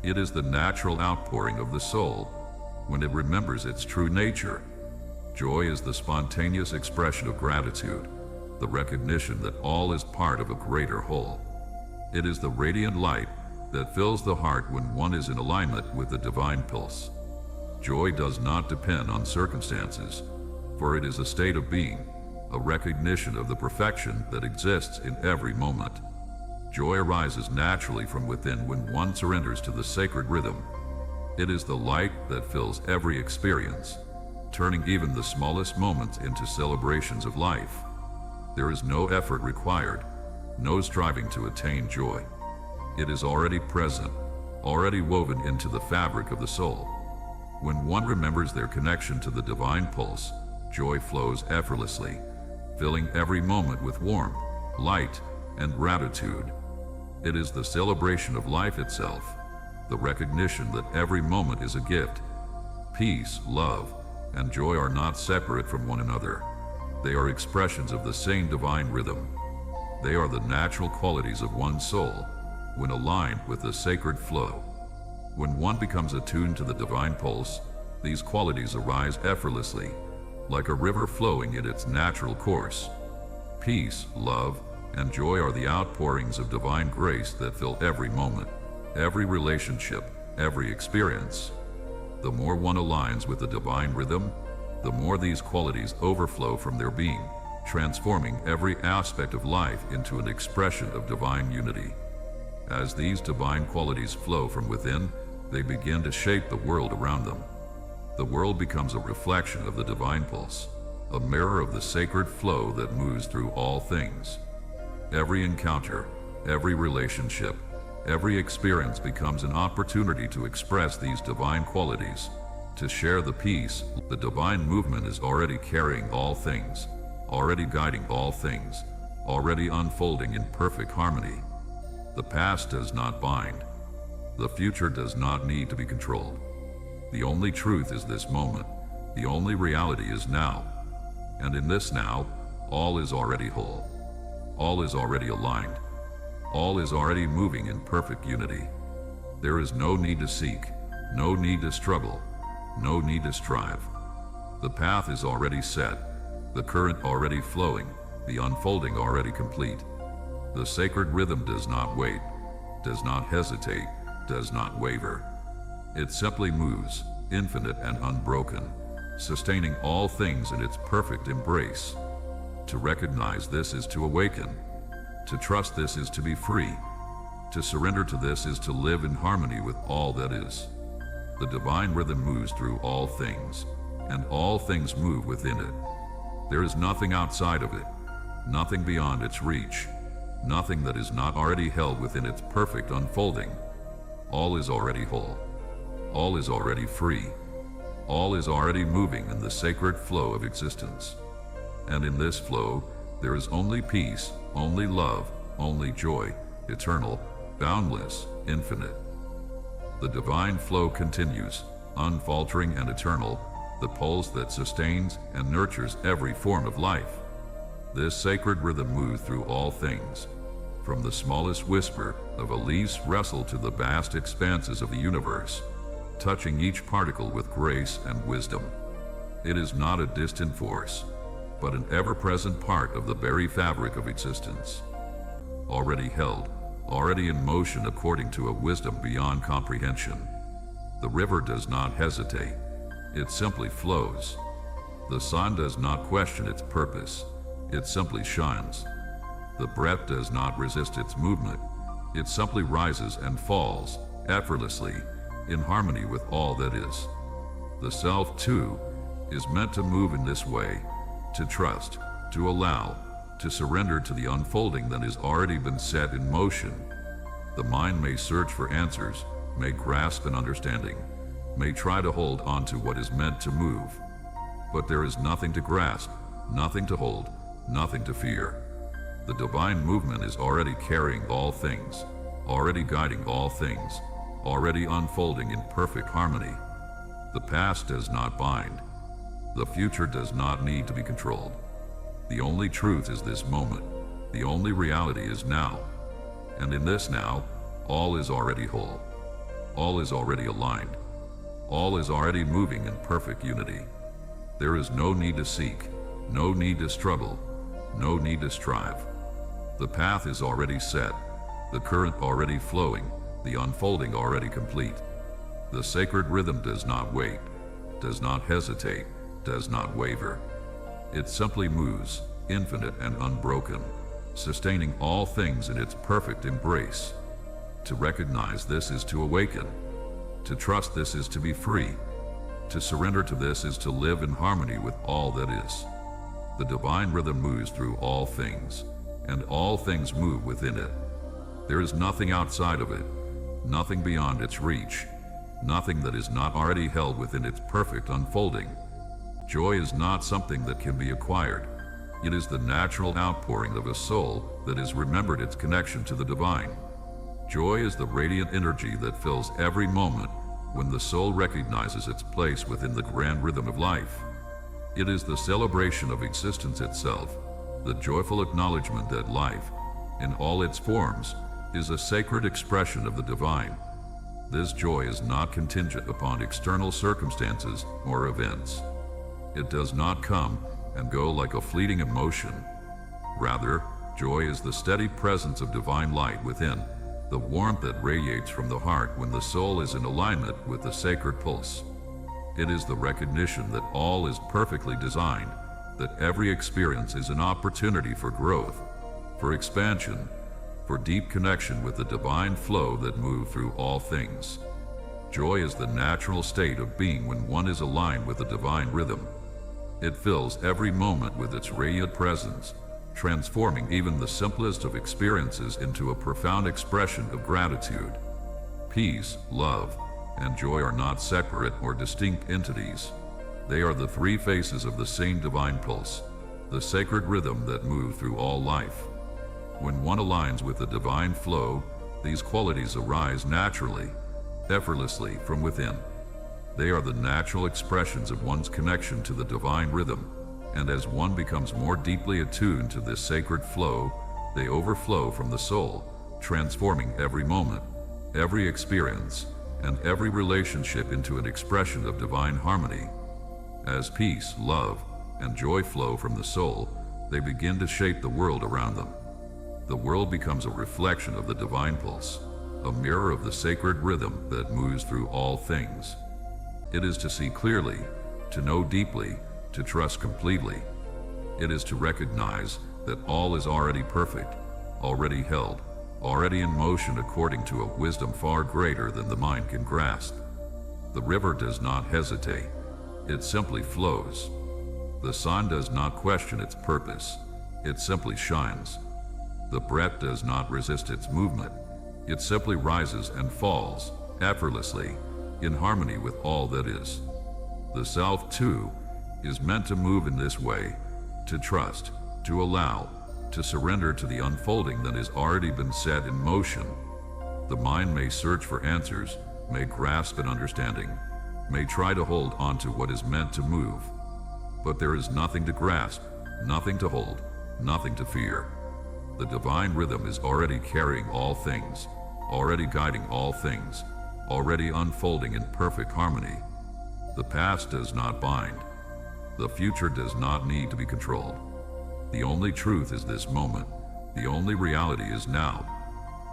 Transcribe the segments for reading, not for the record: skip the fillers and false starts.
It is the natural outpouring of the soul when it remembers its true nature. Joy is the spontaneous expression of gratitude, the recognition that all is part of a greater whole. It is the radiant light that fills the heart when one is in alignment with the divine pulse. Joy does not depend on circumstances, for it is a state of being, a recognition of the perfection that exists in every moment. Joy arises naturally from within when one surrenders to the sacred rhythm. It is the light that fills every experience, turning even the smallest moments into celebrations of life. There is no effort required, no striving to attain joy. It is already present, already woven into the fabric of the soul. When one remembers their connection to the divine pulse, joy flows effortlessly, filling every moment with warmth, light, and gratitude. It is the celebration of life itself, the recognition that every moment is a gift. Peace, love, and joy are not separate from one another. They are expressions of the same divine rhythm. They are the natural qualities of one's soul when aligned with the sacred flow. When one becomes attuned to the divine pulse, these qualities arise effortlessly, like a river flowing in its natural course. Peace, love, and joy are the outpourings of divine grace that fill every moment, every relationship, every experience. The more one aligns with the divine rhythm, the more these qualities overflow from their being, transforming every aspect of life into an expression of divine unity. As these divine qualities flow from within, they begin to shape the world around them. The world becomes a reflection of the divine pulse, a mirror of the sacred flow that moves through all things. Every encounter, every relationship, every experience becomes an opportunity to express these divine qualities, to share the peace. The divine movement is already carrying all things, already guiding all things, already unfolding in perfect harmony. The past does not bind. The future does not need to be controlled. The only truth is this moment. The only reality is now. And in this now, all is already whole. All is already aligned. All is already moving in perfect unity. There is no need to seek, no need to struggle, no need to strive. The path is already set, the current already flowing, the unfolding already complete. The sacred rhythm does not wait, does not hesitate, does not waver. It simply moves, infinite and unbroken, sustaining all things in its perfect embrace. To recognize this is to awaken. To trust this is to be free. To surrender to this is to live in harmony with all that is. The divine rhythm moves through all things, and all things move within it. There is nothing outside of it, nothing beyond its reach, nothing that is not already held within its perfect unfolding. All is already whole. All is already free. All is already moving in the sacred flow of existence. And in this flow, there is only peace, only love, only joy, eternal, boundless, infinite. The divine flow continues, unfaltering and eternal, the pulse that sustains and nurtures every form of life. This sacred rhythm moves through all things, from the smallest whisper of a leaf's rustle to the vast expanses of the universe, touching each particle with grace and wisdom. It is not a distant force, but an ever-present part of the very fabric of existence, already held, already in motion according to a wisdom beyond comprehension. The river does not hesitate, it simply flows. The sun does not question its purpose, it simply shines. The breath does not resist its movement, it simply rises and falls, effortlessly, in harmony with all that is. The self, too, is meant to move in this way, to trust, to allow, to surrender to the unfolding that has already been set in motion. The mind may search for answers, may grasp an understanding, may try to hold on to what is meant to move. But there is nothing to grasp, nothing to hold, nothing to fear. The divine movement is already carrying all things, already guiding all things, already unfolding in perfect harmony. The past does not bind. The future does not need to be controlled. The only truth is this moment. The only reality is now. And in this now, all is already whole. All is already aligned. All is already moving in perfect unity. There is no need to seek, no need to struggle, no need to strive. The path is already set, the current already flowing, the unfolding already complete. The sacred rhythm does not wait, does not hesitate, does not waver. It simply moves, infinite and unbroken, sustaining all things in its perfect embrace. To recognize this is to awaken. To trust this is to be free. To surrender to this is to live in harmony with all that is. The divine rhythm moves through all things, and all things move within it. There is nothing outside of it, nothing beyond its reach, nothing that is not already held within its perfect unfolding. Joy is not something that can be acquired. It is the natural outpouring of a soul that has remembered its connection to the divine. Joy is the radiant energy that fills every moment when the soul recognizes its place within the grand rhythm of life. It is the celebration of existence itself, the joyful acknowledgement that life, in all its forms, is a sacred expression of the divine. This joy is not contingent upon external circumstances or events. It does not come and go like a fleeting emotion. Rather, joy is the steady presence of divine light within, the warmth that radiates from the heart when the soul is in alignment with the sacred pulse. It is the recognition that all is perfectly designed, that every experience is an opportunity for growth, for expansion, for deep connection with the divine flow that moves through all things. Joy is the natural state of being when one is aligned with the divine rhythm. It fills every moment with its radiant presence, transforming even the simplest of experiences into a profound expression of gratitude. Peace, love, and joy are not separate or distinct entities. They are the three faces of the same divine pulse, the sacred rhythm that moves through all life. When one aligns with the divine flow, these qualities arise naturally, effortlessly from within. They are the natural expressions of one's connection to the divine rhythm, and as one becomes more deeply attuned to this sacred flow, they overflow from the soul, transforming every moment, every experience, and every relationship into an expression of divine harmony. As peace, love, and joy flow from the soul, they begin to shape the world around them. The world becomes a reflection of the divine pulse, a mirror of the sacred rhythm that moves through all things. It is to see clearly, to know deeply, to trust completely. It is to recognize that all is already perfect, already held, already in motion according to a wisdom far greater than the mind can grasp. The river does not hesitate, it simply flows. The sun does not question its purpose, it simply shines. The breath does not resist its movement, it simply rises and falls, effortlessly, in harmony with all that is. The self, too, is meant to move in this way, to trust, to allow, to surrender to the unfolding that has already been set in motion. The mind may search for answers, may grasp an understanding, may try to hold on to what is meant to move. But there is nothing to grasp, nothing to hold, nothing to fear. The divine rhythm is already carrying all things, already guiding all things, already unfolding in perfect harmony. The past does not bind. The future does not need to be controlled. The only truth is this moment. The only reality is now.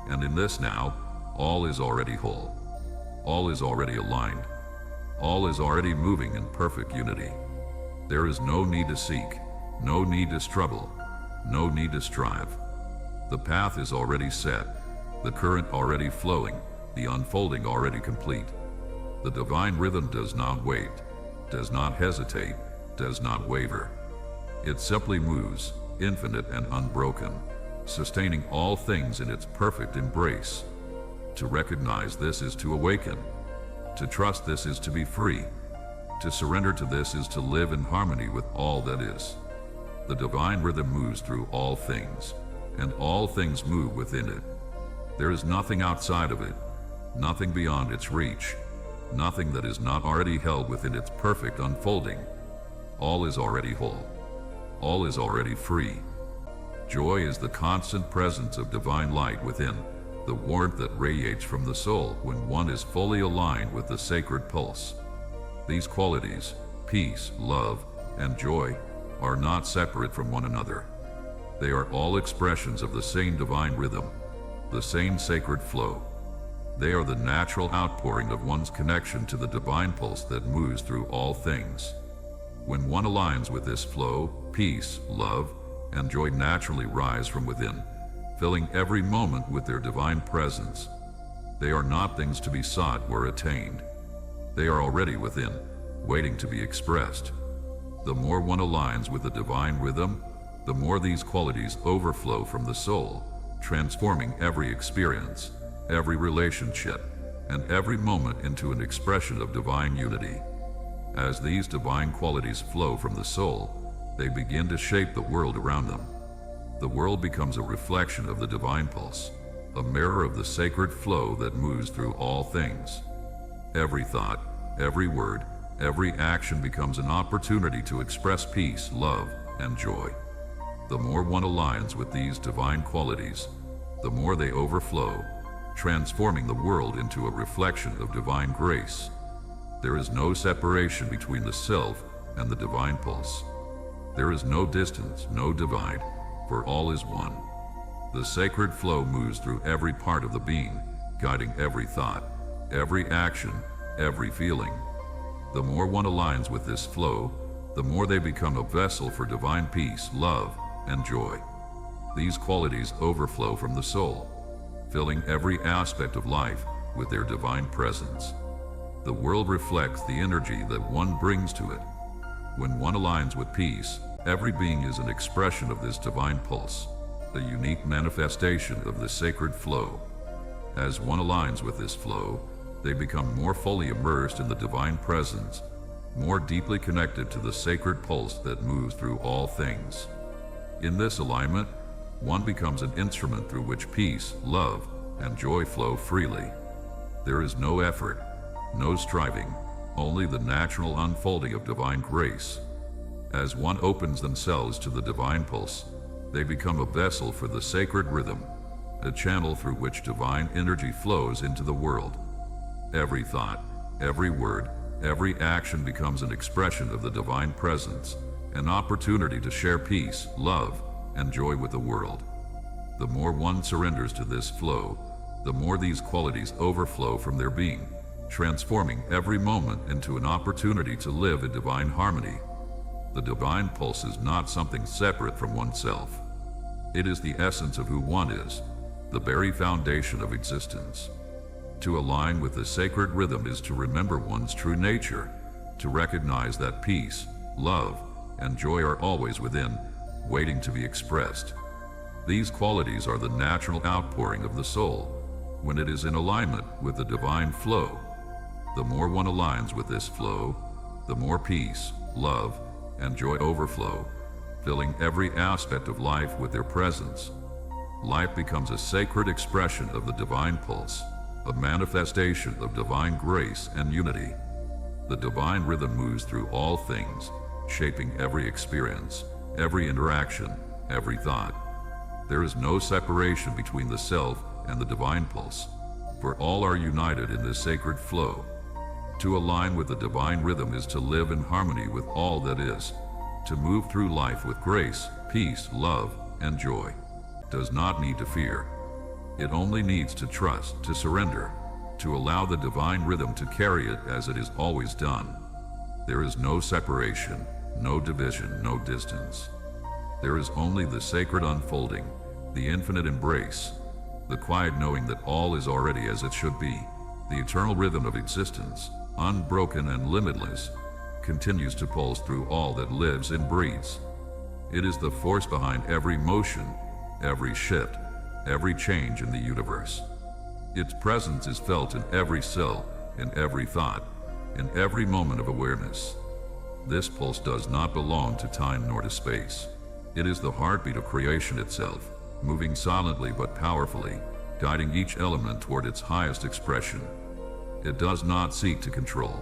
And in this now, all is already whole. All is already aligned. All is already moving in perfect unity. There is no need to seek, no need to struggle, no need to strive. The path is already set, the current already flowing, the unfolding already complete. The divine rhythm does not wait, does not hesitate, does not waver. It simply moves, infinite and unbroken, sustaining all things in its perfect embrace. To recognize this is to awaken. To trust this is to be free. To surrender to this is to live in harmony with all that is. The divine rhythm moves through all things, and all things move within it. There is nothing outside of it, nothing beyond its reach, nothing that is not already held within its perfect unfolding. All is already whole. All is already free. Joy is the constant presence of divine light within, the warmth that radiates from the soul when one is fully aligned with the sacred pulse. These qualities, peace, love, and joy, are not separate from one another. They are all expressions of the same divine rhythm, the same sacred flow. They are the natural outpouring of one's connection to the divine pulse that moves through all things. When one aligns with this flow, peace, love, and joy naturally rise from within, filling every moment with their divine presence. They are not things to be sought or attained. They are already within, waiting to be expressed. The more one aligns with the divine rhythm, the more these qualities overflow from the soul, transforming every experience, every relationship, and every moment into an expression of divine unity. As these divine qualities flow from the soul, they begin to shape the world around them. The world becomes a reflection of the divine pulse, a mirror of the sacred flow that moves through all things. Every thought, every word, every action becomes an opportunity to express peace, love, and joy. The more one aligns with these divine qualities, the more they overflow, transforming the world into a reflection of divine grace. There is no separation between the self and the divine pulse. There is no distance, no divide, for all is one. The sacred flow moves through every part of the being, guiding every thought, every action, every feeling. The more one aligns with this flow, the more they become a vessel for divine peace, love, and joy. These qualities overflow from the soul, filling every aspect of life with their divine presence. The world reflects the energy that one brings to it. When one aligns with peace, every being is an expression of this divine pulse, the unique manifestation of the sacred flow. As one aligns with this flow, they become more fully immersed in the divine presence, more deeply connected to the sacred pulse that moves through all things. In this alignment, one becomes an instrument through which peace, love, and joy flow freely. There is no effort, no striving, only the natural unfolding of divine grace. As one opens themselves to the divine pulse, they become a vessel for the sacred rhythm, a channel through which divine energy flows into the world. Every thought, every word, every action becomes an expression of the divine presence, an opportunity to share peace, love, and joy with the world. The more one surrenders to this flow, the more these qualities overflow from their being, transforming every moment into an opportunity to live in divine harmony. The divine pulse is not something separate from oneself. It is the essence of who one is, the very foundation of existence. To align with the sacred rhythm is to remember one's true nature, to recognize that peace, love, and joy are always within, waiting to be expressed. These qualities are the natural outpouring of the soul when it is in alignment with the divine flow. The more one aligns with this flow, the more peace, love, and joy overflow, filling every aspect of life with their presence. Life becomes a sacred expression of the divine pulse, a manifestation of divine grace and unity. The divine rhythm moves through all things, shaping every experience, every interaction, every thought. There is no separation between the self and the divine pulse, for all are united in this sacred flow. To align with the divine rhythm is to live in harmony with all that is, to move through life with grace, peace, love, and joy. It does not need to fear. It only needs to trust, to surrender, to allow the divine rhythm to carry it as it is always done. There is no separation, no division, no distance. There is only the sacred unfolding, the infinite embrace, the quiet knowing that all is already as it should be. The eternal rhythm of existence, unbroken and limitless, continues to pulse through all that lives and breathes. It is the force behind every motion, every shift, every change in the universe. Its presence is felt in every cell, in every thought, in every moment of awareness. This pulse does not belong to time nor to space. It is the heartbeat of creation itself, moving silently but powerfully, guiding each element toward its highest expression. It does not seek to control.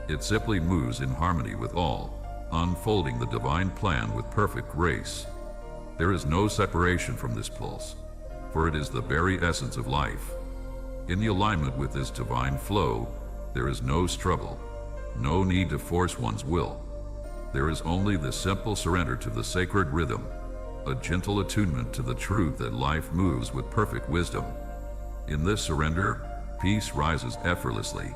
It simply moves in harmony with all, unfolding the divine plan with perfect grace. There is no separation from this pulse. for it is the very essence of life. In the alignment with this divine flow, there is no struggle, no need to force one's will. There is only the simple surrender to the sacred rhythm, a gentle attunement to the truth that life moves with perfect wisdom. In this surrender, peace rises effortlessly.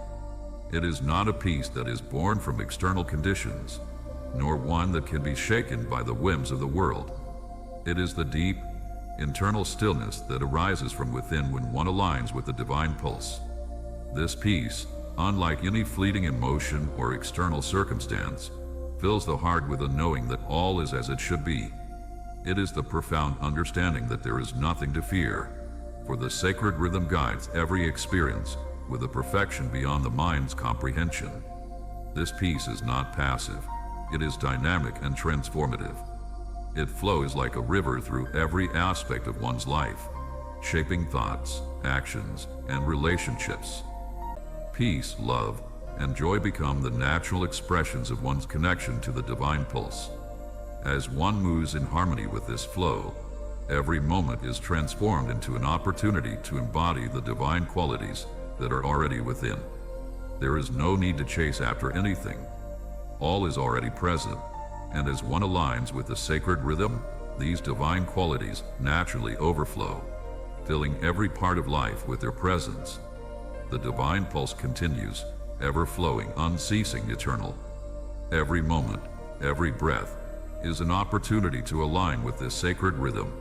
It is not a peace that is born from external conditions, nor one that can be shaken by the whims of the world. It is the deep, internal stillness that arises from within when one aligns with the divine pulse. This peace, unlike any fleeting emotion or external circumstance, fills the heart with a knowing that all is as it should be. It is the profound understanding that there is nothing to fear, for the sacred rhythm guides every experience with a perfection beyond the mind's comprehension. This peace is not passive, it is dynamic and transformative. It flows like a river through every aspect of one's life, shaping thoughts, actions, and relationships. Peace, love, and joy become the natural expressions of one's connection to the divine pulse. As one moves in harmony with this flow, every moment is transformed into an opportunity to embody the divine qualities that are already within. There is no need to chase after anything. All is already present, and as one aligns with the sacred rhythm, these divine qualities naturally overflow, filling every part of life with their presence. The divine pulse continues, ever flowing, unceasing, eternal. Every moment, every breath, is an opportunity to align with this sacred rhythm,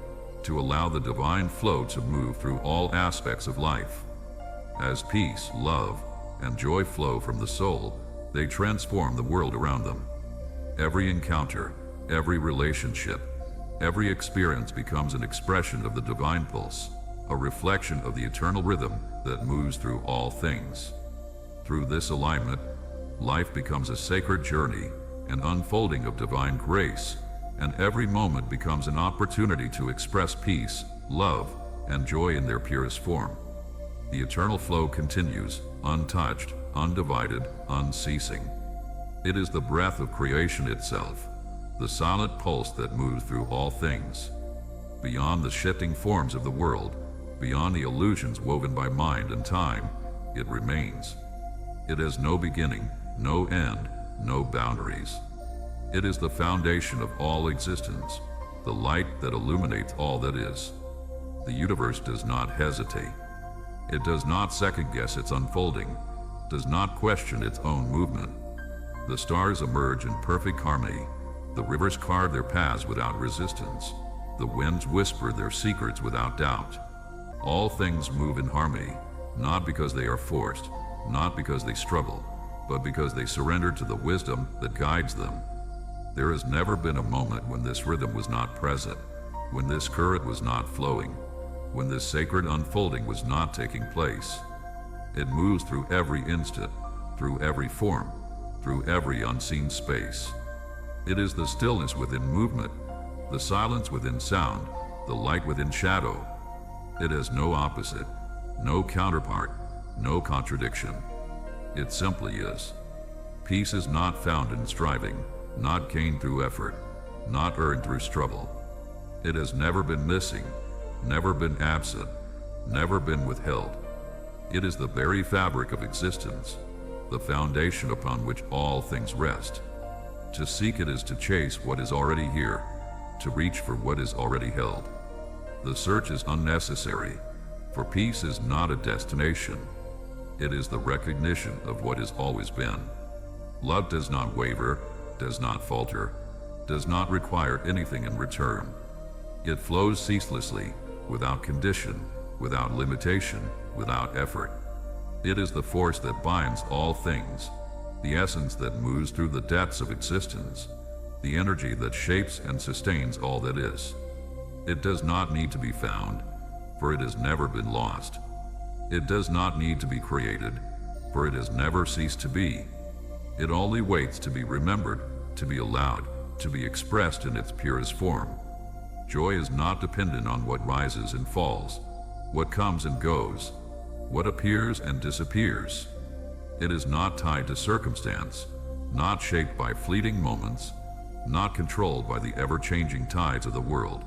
to allow the divine flow to move through all aspects of life. As peace, love, and joy flow from the soul, they transform the world around them. Every encounter, every relationship, every experience becomes an expression of the divine pulse, a reflection of the eternal rhythm that moves through all things. Through this alignment, life becomes a sacred journey, an unfolding of divine grace, and every moment becomes an opportunity to express peace, love, and joy in their purest form. The eternal flow continues, untouched, undivided, unceasing. It is the breath of creation itself, the silent pulse that moves through all things. Beyond the shifting forms of the world, beyond the illusions woven by mind and time, it remains. It has no beginning, no end, no boundaries. It is the foundation of all existence, the light that illuminates all that is. The universe does not hesitate. It does not second-guess its unfolding, does not question its own movement. The stars emerge in perfect harmony. The rivers carve their paths without resistance. The winds whisper their secrets without doubt. All things move in harmony, not because they are forced, not because they struggle, but because they surrender to the wisdom that guides them. There has never been a moment when this rhythm was not present, when this current was not flowing, when this sacred unfolding was not taking place. It moves through every instant, through every form, through every unseen space. It is the stillness within movement, the silence within sound, the light within shadow. It has no opposite, no counterpart, no contradiction. It simply is. Peace is not found in striving, not gained through effort, not earned through struggle. It has never been missing, never been absent, never been withheld. It is the very fabric of existence, the foundation upon which all things rest. To seek it is to chase what is already here, to reach for what is already held. The search is unnecessary, for peace is not a destination. It is the recognition of what has always been. Love does not waver, does not falter, does not require anything in return. It flows ceaselessly, without condition, without limitation, without effort. It is the force that binds all things, the essence that moves through the depths of existence, the energy that shapes and sustains all that is. It does not need to be found, for it has never been lost. It does not need to be created, for it has never ceased to be. It only waits to be remembered, to be allowed, to be expressed in its purest form. Joy is not dependent on what rises and falls, what comes and goes, what appears and disappears. It is not tied to circumstance, not shaped by fleeting moments, not controlled by the ever-changing tides of the world.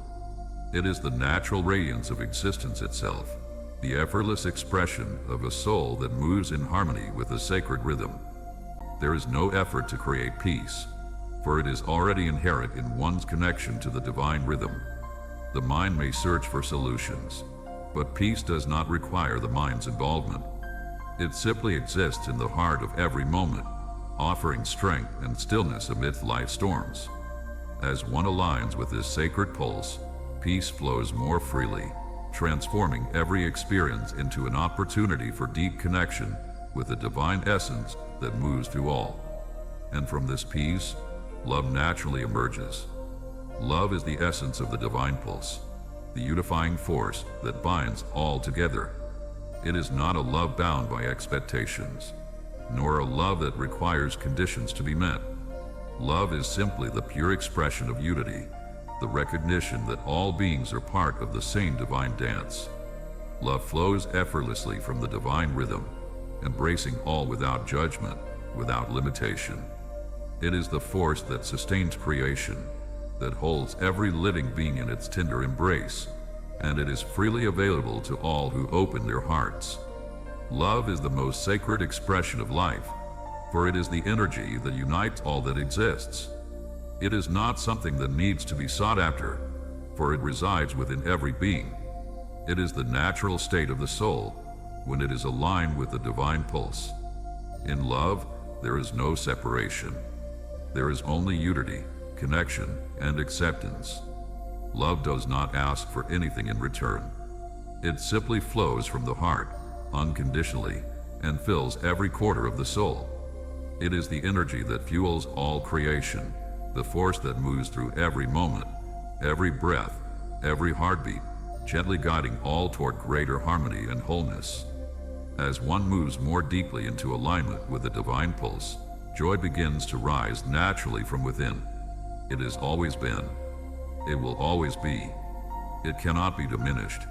It is the natural radiance of existence itself, the effortless expression of a soul that moves in harmony with a sacred rhythm. There is no effort to create peace, for it is already inherent in one's connection to the divine rhythm. The mind may search for solutions, but peace does not require the mind's involvement. It simply exists in the heart of every moment, offering strength and stillness amidst life's storms. As one aligns with this sacred pulse, peace flows more freely, transforming every experience into an opportunity for deep connection with the divine essence that moves through all. And from this peace, love naturally emerges. Love is the essence of the divine pulse, the unifying force that binds all together. It is not a love bound by expectations, nor a love that requires conditions to be met. Love is simply the pure expression of unity, the recognition that all beings are part of the same divine dance. Love flows effortlessly from the divine rhythm, embracing all without judgment, without limitation. It is the force that sustains creation, that holds every living being in its tender embrace, and it is freely available to all who open their hearts. Love is the most sacred expression of life, for it is the energy that unites all that exists. It is not something that needs to be sought after, for it resides within every being. It is the natural state of the soul when it is aligned with the divine pulse. In love, there is no separation. There is only unity, connection, and acceptance. Love does not ask for anything in return. It simply flows from the heart, unconditionally, and fills every quarter of the soul. It is the energy that fuels all creation, the force that moves through every moment, every breath, every heartbeat, gently guiding all toward greater harmony and wholeness. As one moves more deeply into alignment with the divine pulse, joy begins to rise naturally from within. It has always been. It will always be. It cannot be diminished,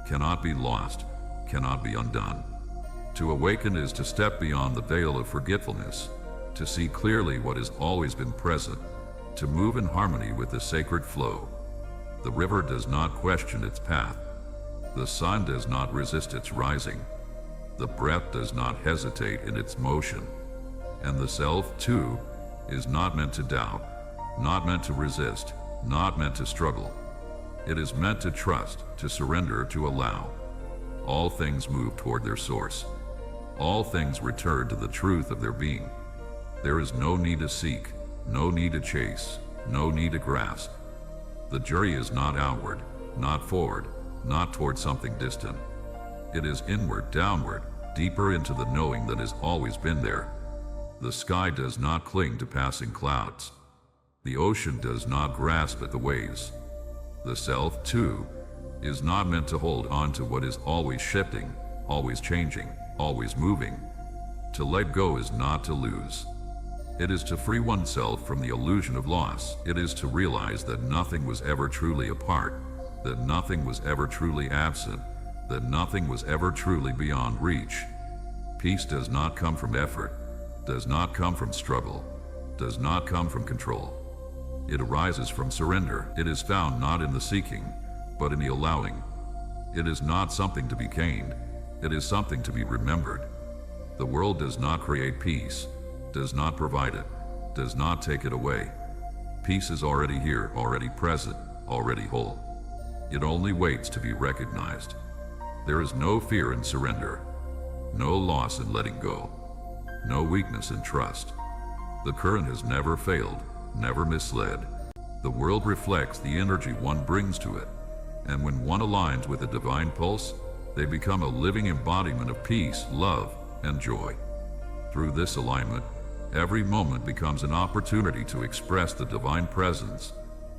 cannot be lost, cannot be undone. To awaken is to step beyond the veil of forgetfulness, to see clearly what has always been present, to move in harmony with the sacred flow. The river does not question its path. The sun does not resist its rising. The breath does not hesitate in its motion. And the self, too, is not meant to doubt, not meant to resist, not meant to struggle. It is meant to trust, to surrender, to allow. All things move toward their source. All things return to the truth of their being. There is no need to seek, no need to chase, no need to grasp. The journey is not outward, not forward, not toward something distant. It is inward, downward, deeper into the knowing that has always been there. The sky does not cling to passing clouds. The ocean does not grasp at the waves. The self, too, is not meant to hold on to what is always shifting, always changing, always moving. To let go is not to lose. It is to free oneself from the illusion of loss. It is to realize that nothing was ever truly apart, that nothing was ever truly absent, that nothing was ever truly beyond reach. Peace does not come from effort, does not come from struggle, does not come from control. It arises from surrender. It is found not in the seeking, but in the allowing. It is not something to be gained. It is something to be remembered. The world does not create peace, does not provide it, does not take it away. Peace is already here, already present, already whole. It only waits to be recognized. There is no fear in surrender, no loss in letting go, no weakness in trust. The current has never failed, never misled. The world reflects the energy one brings to it, and when one aligns with the divine pulse, they become a living embodiment of peace, love, and joy. Through this alignment, every moment becomes an opportunity to express the divine presence,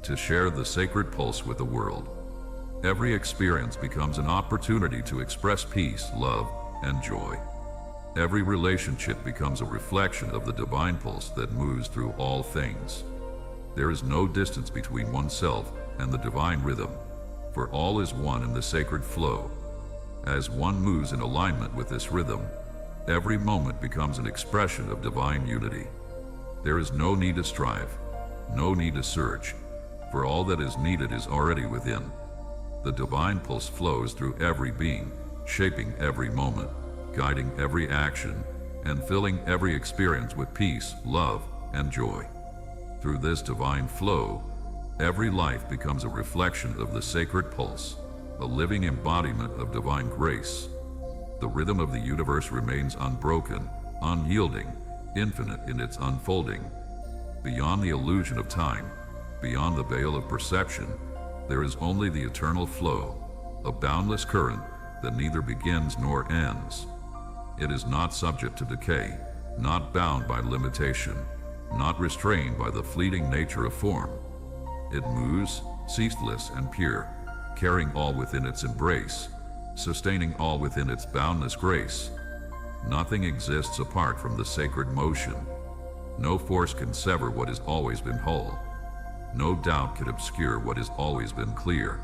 to share the sacred pulse with the world. Every experience becomes an opportunity to express peace, love, and joy. Every relationship becomes a reflection of the divine pulse that moves through all things. There is no distance between oneself and the divine rhythm, for all is one in the sacred flow. As one moves in alignment with this rhythm, every moment becomes an expression of divine unity. There is no need to strive, no need to search, for all that is needed is already within. The divine pulse flows through every being, shaping every moment, guiding every action, and filling every experience with peace, love, and joy. Through this divine flow, every life becomes a reflection of the sacred pulse, a living embodiment of divine grace. The rhythm of the universe remains unbroken, unyielding, infinite in its unfolding. Beyond the illusion of time, beyond the veil of perception, there is only the eternal flow, a boundless current that neither begins nor ends. It is not subject to decay, not bound by limitation, not restrained by the fleeting nature of form. It moves, ceaseless and pure, carrying all within its embrace, sustaining all within its boundless grace. Nothing exists apart from the sacred motion. No force can sever what has always been whole. No doubt can obscure what has always been clear.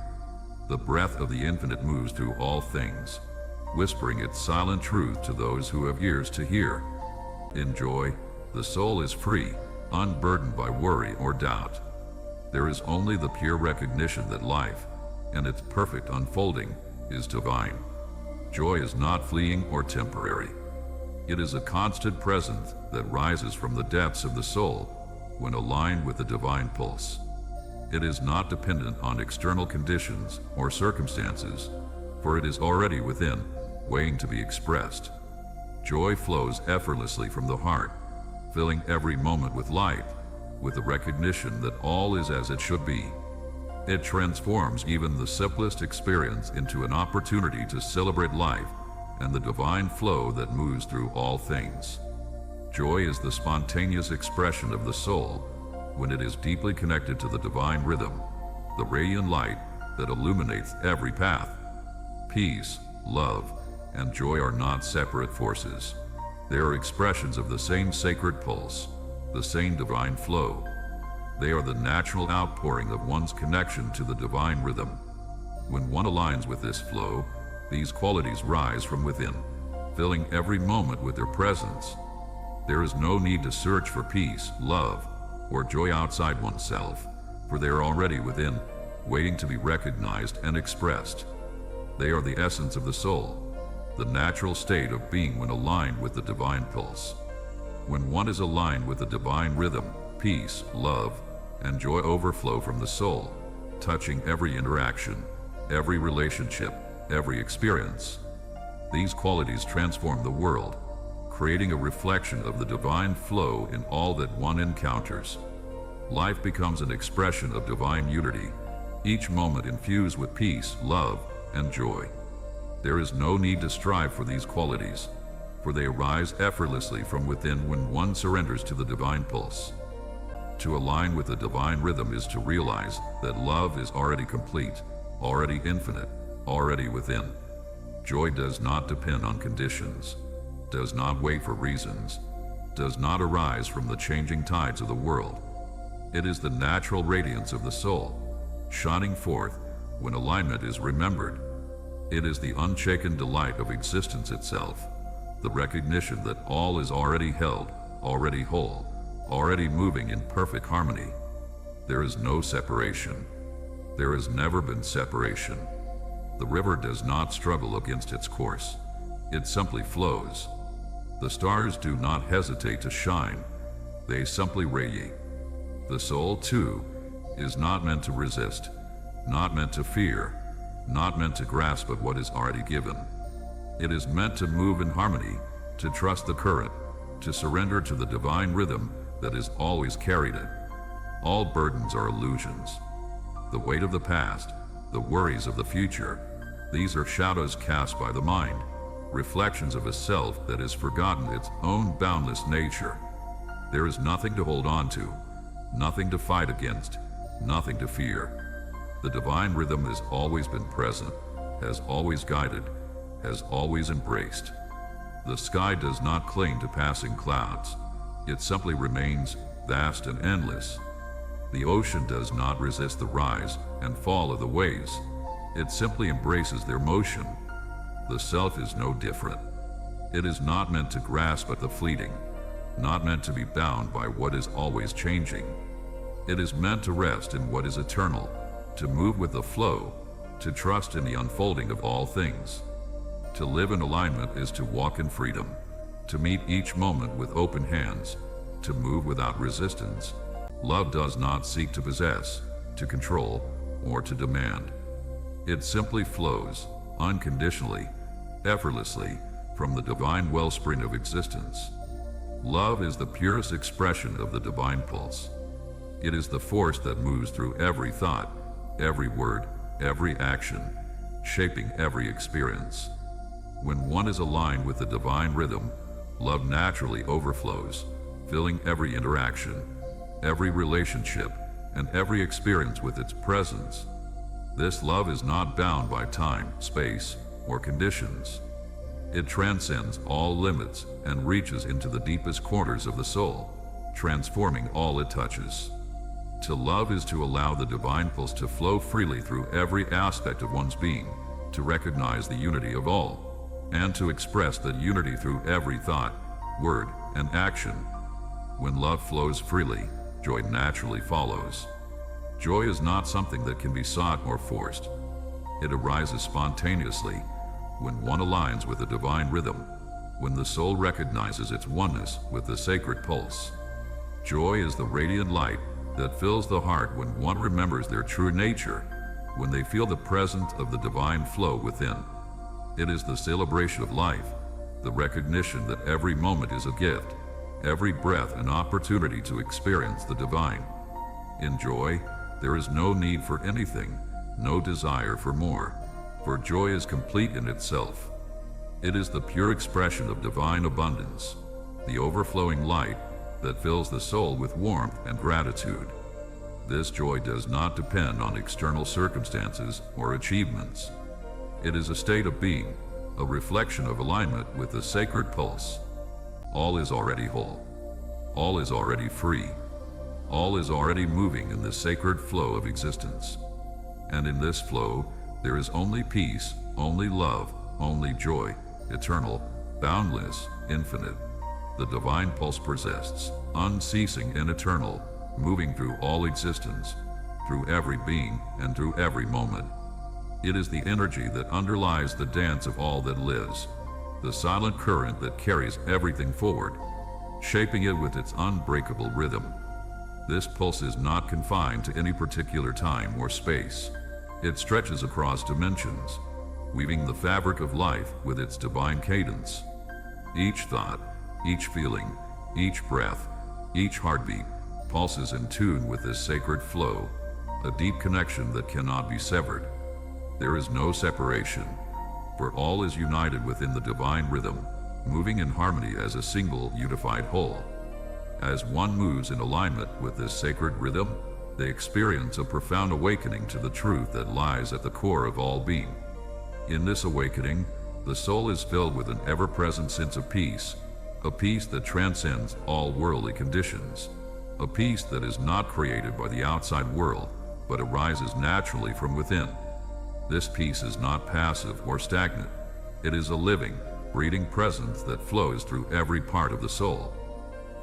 The breath of the infinite moves through all things, whispering its silent truth to those who have ears to hear. In joy, the soul is free, unburdened by worry or doubt. There is only the pure recognition that life, and its perfect unfolding, is divine. Joy is not fleeting or temporary. It is a constant presence that rises from the depths of the soul when aligned with the divine pulse. It is not dependent on external conditions or circumstances, for it is already within, waiting to be expressed. Joy flows effortlessly from the heart, filling every moment with light, with the recognition that all is as it should be. It transforms even the simplest experience into an opportunity to celebrate life and the divine flow that moves through all things. Joy is the spontaneous expression of the soul when it is deeply connected to the divine rhythm, the radiant light that illuminates every path. Peace, love, and joy are not separate forces. They are expressions of the same sacred pulse, the same divine flow. They are the natural outpouring of one's connection to the divine rhythm. When one aligns with this flow, these qualities rise from within, filling every moment with their presence. There is no need to search for peace, love, or joy outside oneself, for they are already within, waiting to be recognized and expressed. They are the essence of the soul, the natural state of being when aligned with the divine pulse. When one is aligned with the divine rhythm, peace, love, and joy overflow from the soul, touching every interaction, every relationship, every experience. These qualities transform the world, creating a reflection of the divine flow in all that one encounters. Life becomes an expression of divine unity, each moment infused with peace, love, and joy. There is no need to strive for these qualities, for they arise effortlessly from within when one surrenders to the divine pulse. To align with the divine rhythm is to realize that love is already complete, already infinite, already within. Joy does not depend on conditions, does not wait for reasons, does not arise from the changing tides of the world. It is the natural radiance of the soul, shining forth when alignment is remembered. It is the unshaken delight of existence itself, the recognition that all is already held, already whole, already moving in perfect harmony. There is no separation. There has never been separation. The river does not struggle against its course. It simply flows. The stars do not hesitate to shine. They simply radiate. The soul, too, is not meant to resist, not meant to fear, not meant to grasp at what is already given. It is meant to move in harmony, to trust the current, to surrender to the divine rhythm that has always carried it. All burdens are illusions. The weight of the past, the worries of the future, these are shadows cast by the mind, reflections of a self that has forgotten its own boundless nature. There is nothing to hold on to, nothing to fight against, nothing to fear. The divine rhythm has always been present, has always guided, has always embraced. The sky does not cling to passing clouds. It simply remains vast and endless. The ocean does not resist the rise and fall of the waves. It simply embraces their motion. The self is no different. It is not meant to grasp at the fleeting, not meant to be bound by what is always changing. It is meant to rest in what is eternal, to move with the flow, to trust in the unfolding of all things. To live in alignment is to walk in freedom, to meet each moment with open hands, to move without resistance. Love does not seek to possess, to control, or to demand. It simply flows, unconditionally, effortlessly, from the divine wellspring of existence. Love is the purest expression of the divine pulse. It is the force that moves through every thought, every word, every action, shaping every experience. When one is aligned with the divine rhythm, love naturally overflows, filling every interaction, every relationship, and every experience with its presence. This love is not bound by time, space, or conditions. It transcends all limits and reaches into the deepest corners of the soul, transforming all it touches. To love is to allow the divine pulse to flow freely through every aspect of one's being, to recognize the unity of all, and to express that unity through every thought, word, and action. When love flows freely, joy naturally follows. Joy is not something that can be sought or forced. It arises spontaneously when one aligns with the divine rhythm, when the soul recognizes its oneness with the sacred pulse. Joy is the radiant light that fills the heart when one remembers their true nature, when they feel the presence of the divine flow within. It is the celebration of life, the recognition that every moment is a gift, every breath an opportunity to experience the divine. In joy, there is no need for anything, no desire for more, for joy is complete in itself. It is the pure expression of divine abundance, the overflowing light that fills the soul with warmth and gratitude. This joy does not depend on external circumstances or achievements. It is a state of being, a reflection of alignment with the sacred pulse. All is already whole. All is already free. All is already moving in the sacred flow of existence. And in this flow, there is only peace, only love, only joy, eternal, boundless, infinite. The divine pulse persists, unceasing and eternal, moving through all existence, through every being and through every moment. It is the energy that underlies the dance of all that lives, the silent current that carries everything forward, shaping it with its unbreakable rhythm. This pulse is not confined to any particular time or space. It stretches across dimensions, weaving the fabric of life with its divine cadence. Each thought, each feeling, each breath, each heartbeat pulses in tune with this sacred flow, a deep connection that cannot be severed. There is no separation, for all is united within the divine rhythm, moving in harmony as a single unified whole. As one moves in alignment with this sacred rhythm, they experience a profound awakening to the truth that lies at the core of all being. In this awakening, the soul is filled with an ever-present sense of peace, a peace that transcends all worldly conditions, a peace that is not created by the outside world, but arises naturally from within. This peace is not passive or stagnant. It is a living, breathing presence that flows through every part of the soul.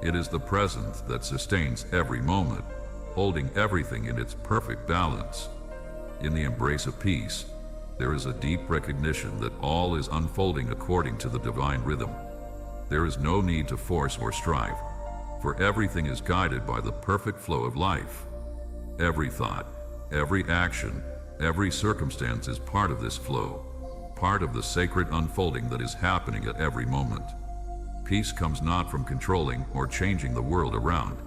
It is the presence that sustains every moment, holding everything in its perfect balance. In the embrace of peace, there is a deep recognition that all is unfolding according to the divine rhythm. There is no need to force or strive, for everything is guided by the perfect flow of life. Every thought, every action, every circumstance is part of this flow, part of the sacred unfolding that is happening at every moment. Peace comes not from controlling or changing the world around,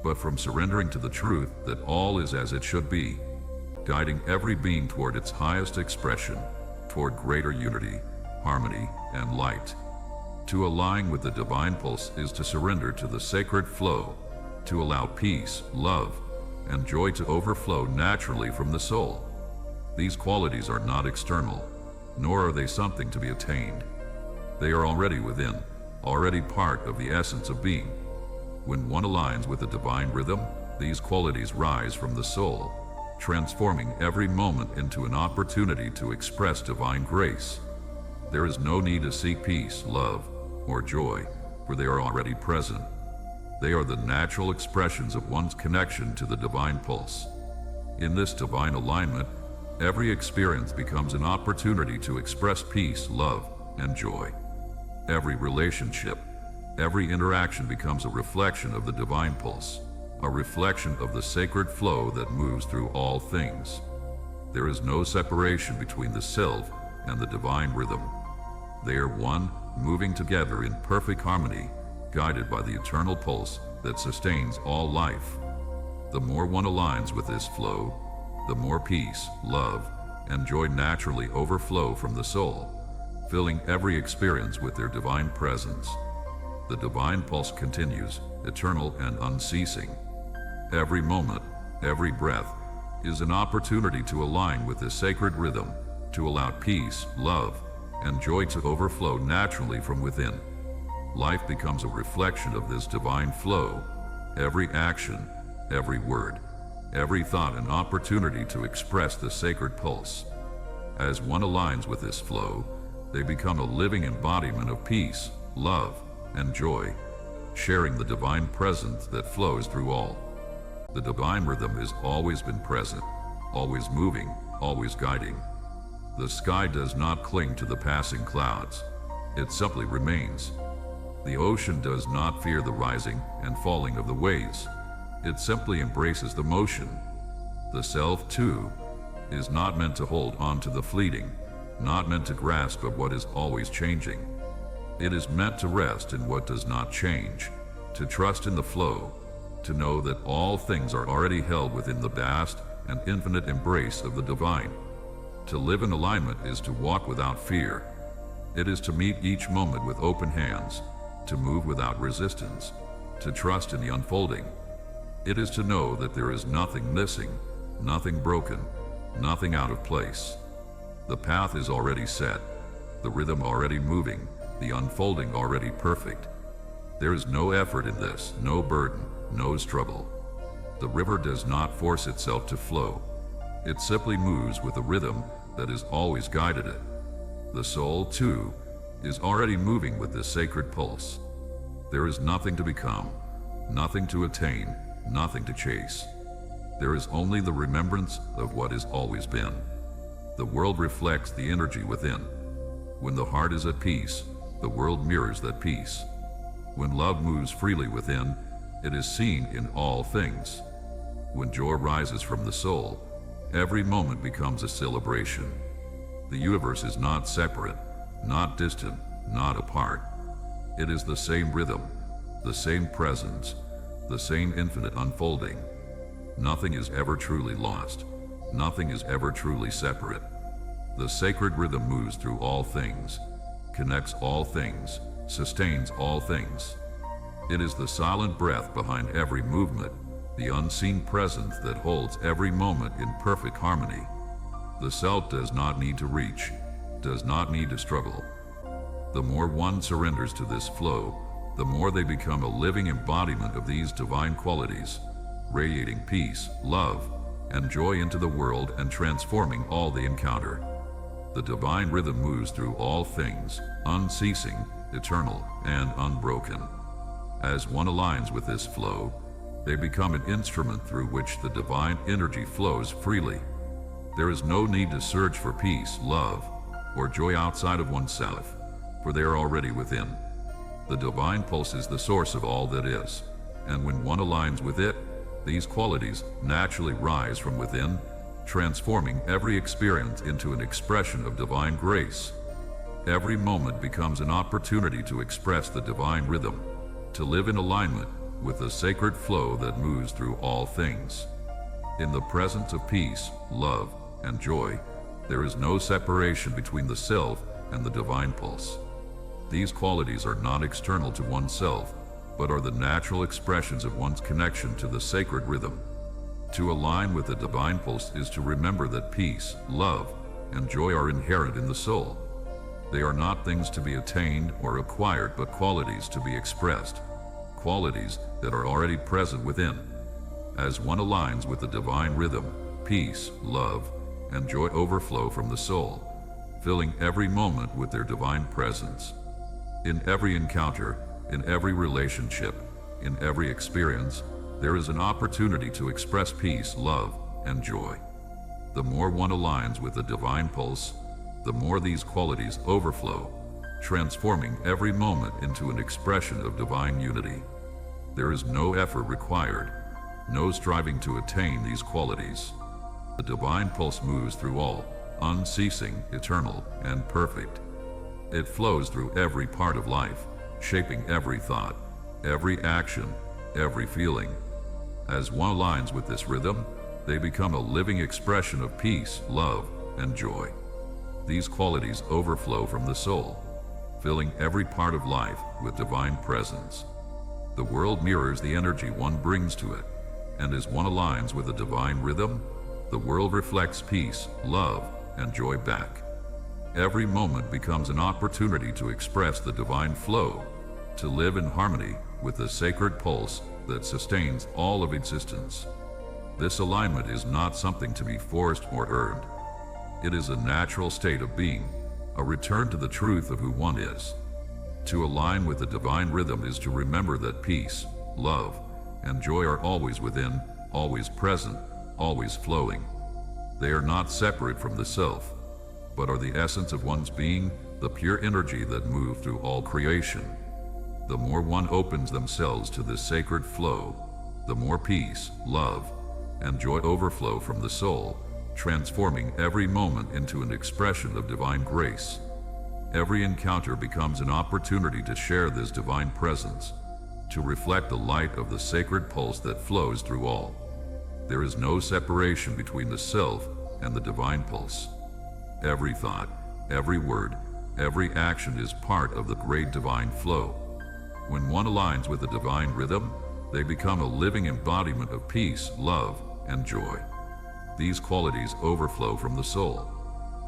but from surrendering to the truth that all is as it should be, guiding every being toward its highest expression, toward greater unity, harmony, and light. To align with the divine pulse is to surrender to the sacred flow, to allow peace, love, and joy to overflow naturally from the soul. These qualities are not external, nor are they something to be attained. They are already within, already part of the essence of being. When one aligns with the divine rhythm, these qualities rise from the soul, transforming every moment into an opportunity to express divine grace. There is no need to seek peace, love, or joy, for they are already present. They are the natural expressions of one's connection to the divine pulse. In this divine alignment, Every experience becomes an opportunity to express peace, love, and joy. Every relationship, every interaction becomes a reflection of the divine pulse, a reflection of the sacred flow that moves through all things. There is no separation between the self and the divine rhythm. They are one, moving together in perfect harmony, guided by the eternal pulse that sustains all life. The more one aligns with this flow, the more peace, love, and joy naturally overflow from the soul, filling every experience with their divine presence. The divine pulse continues, eternal and unceasing. Every moment, every breath, is an opportunity to align with this sacred rhythm, to allow peace, love, and joy to overflow naturally from within. Life becomes a reflection of this divine flow. Every action, every word, every thought an opportunity to express the sacred pulse. As one aligns with this flow, they become a living embodiment of peace, love, and joy, sharing the divine presence that flows through all. The divine rhythm has always been present, always moving, always guiding. The sky does not cling to the passing clouds. It simply remains. The ocean does not fear the rising and falling of the waves. It simply embraces the motion. The self, too, is not meant to hold on to the fleeting, not meant to grasp at what is always changing. It is meant to rest in what does not change, to trust in the flow, to know that all things are already held within the vast and infinite embrace of the divine. To live in alignment is to walk without fear. It is to meet each moment with open hands, to move without resistance, to trust in the unfolding. It is to know that there is nothing missing, nothing broken, nothing out of place. The path is already set, the rhythm already moving, the unfolding already perfect. There is no effort in this, no burden, no struggle. The river does not force itself to flow. It simply moves with a rhythm that has always guided it. The soul, too, is already moving with this sacred pulse. There is nothing to become, nothing to attain, nothing to chase. There is only the remembrance of what has always been. The world reflects the energy within. When the heart is at peace, the world mirrors that peace. When love moves freely within, it is seen in all things. When joy rises from the soul, every moment becomes a celebration. The universe is not separate, not distant, not apart. It is the same rhythm, the same presence, the same infinite unfolding. Nothing is ever truly lost. Nothing is ever truly separate. The sacred rhythm moves through all things, connects all things, sustains all things. It is the silent breath behind every movement, the unseen presence that holds every moment in perfect harmony. The self does not need to reach, does not need to struggle. The more one surrenders to this flow, the more they become a living embodiment of these divine qualities, radiating peace, love, and joy into the world and transforming all they encounter. The divine rhythm moves through all things, unceasing, eternal, and unbroken. As one aligns with this flow, they become an instrument through which the divine energy flows freely. There is no need to search for peace, love, or joy outside of oneself, for they are already within. The divine pulse is the source of all that is, and when one aligns with it, these qualities naturally rise from within, transforming every experience into an expression of divine grace. Every moment becomes an opportunity to express the divine rhythm, to live in alignment with the sacred flow that moves through all things. In the presence of peace, love, and joy, there is no separation between the self and the divine pulse. These qualities are not external to oneself, but are the natural expressions of one's connection to the sacred rhythm. To align with the divine pulse is to remember that peace, love, and joy are inherent in the soul. They are not things to be attained or acquired, but qualities to be expressed, qualities that are already present within. As one aligns with the divine rhythm, peace, love, and joy overflow from the soul, filling every moment with their divine presence. In every encounter, in every relationship, in every experience, there is an opportunity to express peace, love, and joy. The more one aligns with the divine pulse, the more these qualities overflow, transforming every moment into an expression of divine unity. There is no effort required, no striving to attain these qualities. The divine pulse moves through all, unceasing, eternal, and perfect. It flows through every part of life, shaping every thought, every action, every feeling. As one aligns with this rhythm, they become a living expression of peace, love, and joy. These qualities overflow from the soul, filling every part of life with divine presence. The world mirrors the energy one brings to it, and as one aligns with a divine rhythm, the world reflects peace, love, and joy back. Every moment becomes an opportunity to express the divine flow, to live in harmony with the sacred pulse that sustains all of existence. This alignment is not something to be forced or earned. It is a natural state of being, a return to the truth of who one is. To align with the divine rhythm is to remember that peace, love, and joy are always within, always present, always flowing. They are not separate from the self, but are the essence of one's being, the pure energy that moves through all creation. The more one opens themselves to this sacred flow, the more peace, love, and joy overflow from the soul, transforming every moment into an expression of divine grace. Every encounter becomes an opportunity to share this divine presence, to reflect the light of the sacred pulse that flows through all. There is no separation between the self and the divine pulse. Every thought, every word, every action is part of the great divine flow. When one aligns with the divine rhythm, they become a living embodiment of peace, love, and joy. These qualities overflow from the soul,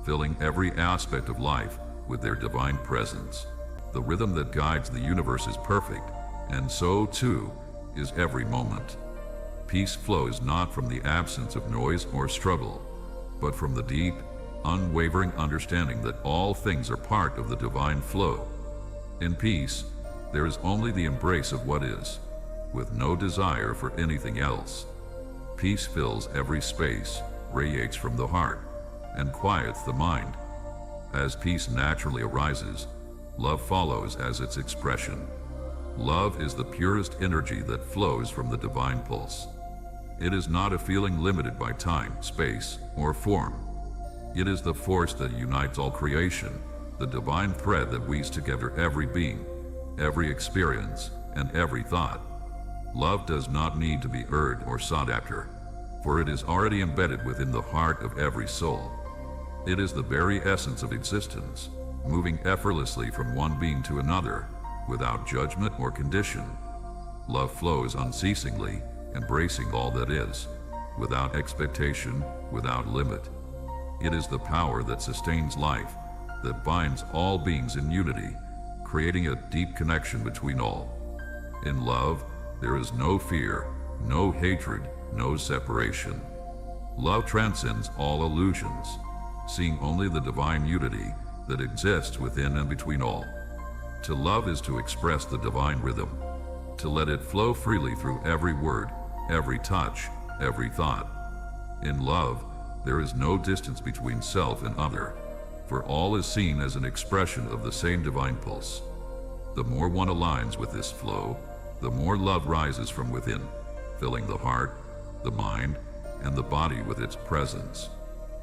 filling every aspect of life with their divine presence. The rhythm that guides the universe is perfect, and so, too, is every moment. Peace flows not from the absence of noise or struggle, but from the deep, unwavering understanding that all things are part of the divine flow. In peace, there is only the embrace of what is, with no desire for anything else. Peace fills every space, radiates from the heart, and quiets the mind. As peace naturally arises, love follows as its expression. Love is the purest energy that flows from the divine pulse. It is not a feeling limited by time, space, or form. It is the force that unites all creation, the divine thread that weaves together every being, every experience, and every thought. Love does not need to be earned or sought after, for it is already embedded within the heart of every soul. It is the very essence of existence, moving effortlessly from one being to another, without judgment or condition. Love flows unceasingly, embracing all that is, without expectation, without limit. It is the power that sustains life, that binds all beings in unity, creating a deep connection between all. In love, there is no fear, no hatred, no separation. Love transcends all illusions, seeing only the divine unity that exists within and between all. To love is to express the divine rhythm, to let it flow freely through every word, every touch, every thought. In love, there is no distance between self and other, for all is seen as an expression of the same divine pulse. The more one aligns with this flow, the more love rises from within, filling the heart, the mind, and the body with its presence.